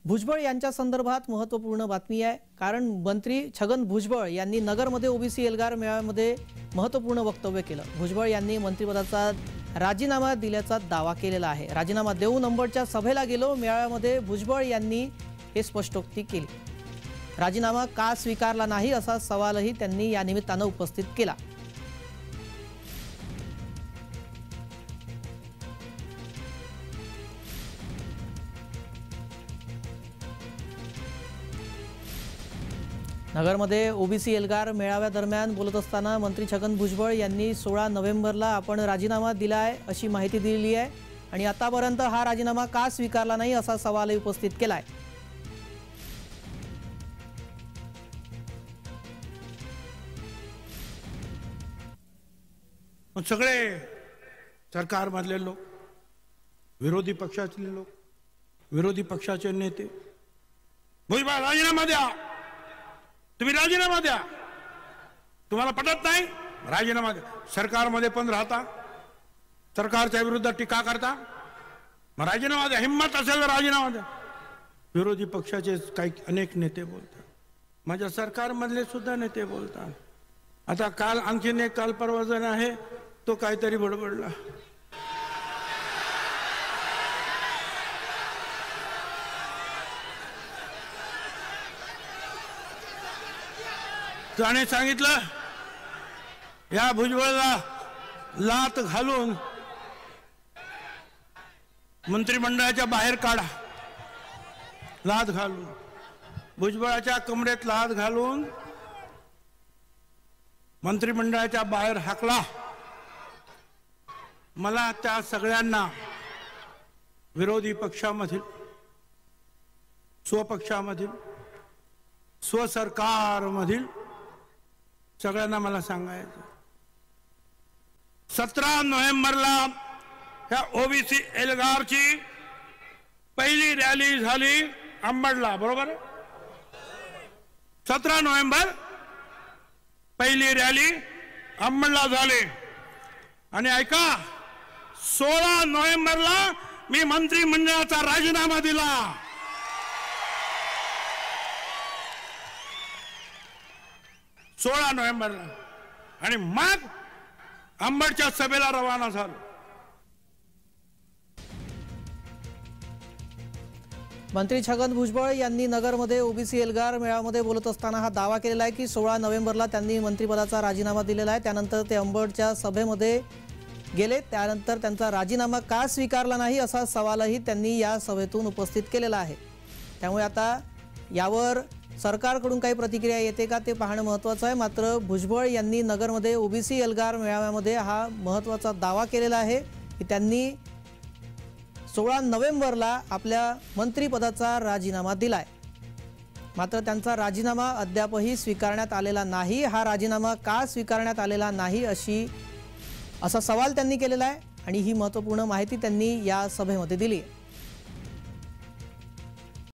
भुजबळ यांच्या संदर्भात महत्त्वपूर्ण बातमी आहे, कारण मंत्री छगन भुजबळ यांनी नगरमध्ये ओबीसी एल्गार मेळाव्यामध्ये महत्त्वपूर्ण वक्तव्य केलं। भुजबळ यांनी मंत्रिपदाचा राजीनामा दिल्याचा दावा केलेला आहे। राजीनामा देऊन अंबडच्या सभेला गेलो मेळाव्यामध्ये भुजबळ यांनी हे स्पष्टोक्ती केली। राजीनामा का स्वीकारला नाही असा सवालही त्यांनी या निमित्तानं उपस्थित केला। नगरमध्ये ओबीसी एल्गार मेळाव्यादरम्यान बोलत असताना मंत्री छगन भुजबळ यांनी 16 नोव्हेंबरला आपण राजीनामा दिलाय अशी माहिती दिली आहे आणि आतापर्यंत हा राजीनामा का स्वीकारला नाही असा सवालही उपस्थित केलाय। सगळे सरकारमधले लोक, विरोधी पक्षातले लोक, विरोधी पक्षाचे नेते भुजबळ राजीनामा द्या, तुम्ही राजीनामा द्या, तुम्हाला पटत नाही राजीनामा द्या। सरकारमध्ये पण राहता, सरकारच्या विरुद्ध टीका करता, मग राजीनामा द्या, हिम्मत असेल तर राजीनामा द्या। विरोधी पक्षाचे काही अनेक नेते बोलतात, माझ्या सरकारमधले सुद्धा नेते बोलतात। आता काल आणखीन एक काल परवा जण आहे तो काहीतरी बडबडला, त्याने सांगितलं या भुजबळला लात घालून मंत्रिमंडळाच्या बाहेर काढा, लात घालून भुजबळाच्या कमरेत लात घालून मंत्रिमंडळाच्या बाहेर हाकला। मला त्या सगळ्यांना विरोधी पक्षामधील, स्वपक्षामधील, स्वसरकारमधील सगळ्यांना मला सांगायचं, 17 नोव्हेंबरला ह्या ओबीसी एल्गारची पहिली रॅली झाली अंबडला, बरोबर? 17 नोव्हेंबर पहिली रॅली अंबडला झाली आणि ऐका, 16 नोव्हेंबरला मी मंत्रिमंडळाचा राजीनामा दिला। 16 नोव्हेंबरला आणि मग अंबडच्या सभेला रवाना झालो। मंत्री छगन भुजबळ यांनी नगरमध्ये ओबीसी एल्गार मेळाव्यामध्ये बोलत असताना हा दावा केलेला आहे की 16 नोव्हेंबरला त्यांनी मंत्रिपदाचा राजीनामा दिलेला आहे। त्यानंतर ते अंबडच्या सभेमध्ये गेले, त्यानंतर त्यांचा राजीनामा का स्वीकारला नाही असा सवालही त्यांनी या सभेतून उपस्थित केलेला आहे। त्यामुळे आता यावर सरकारकडून काही प्रतिक्रिया येते का ते पाहणं महत्त्वाचं आहे। मात्र भुजबळ यांनी नगरमध्ये ओबीसी एल्गार मेळाव्यामध्ये हा महत्त्वाचा दावा केलेला आहे की त्यांनी 16 नोव्हेंबरला आपल्या मंत्रिपदाचा राजीनामा दिलाय, मात्र त्यांचा राजीनामा अद्यापही स्वीकारण्यात आलेला नाही। हा राजीनामा का स्वीकारण्यात आलेला नाही असा सवाल त्यांनी केलेला आहे आणि ही महत्त्वपूर्ण माहिती त्यांनी या सभेमध्ये दिली आहे।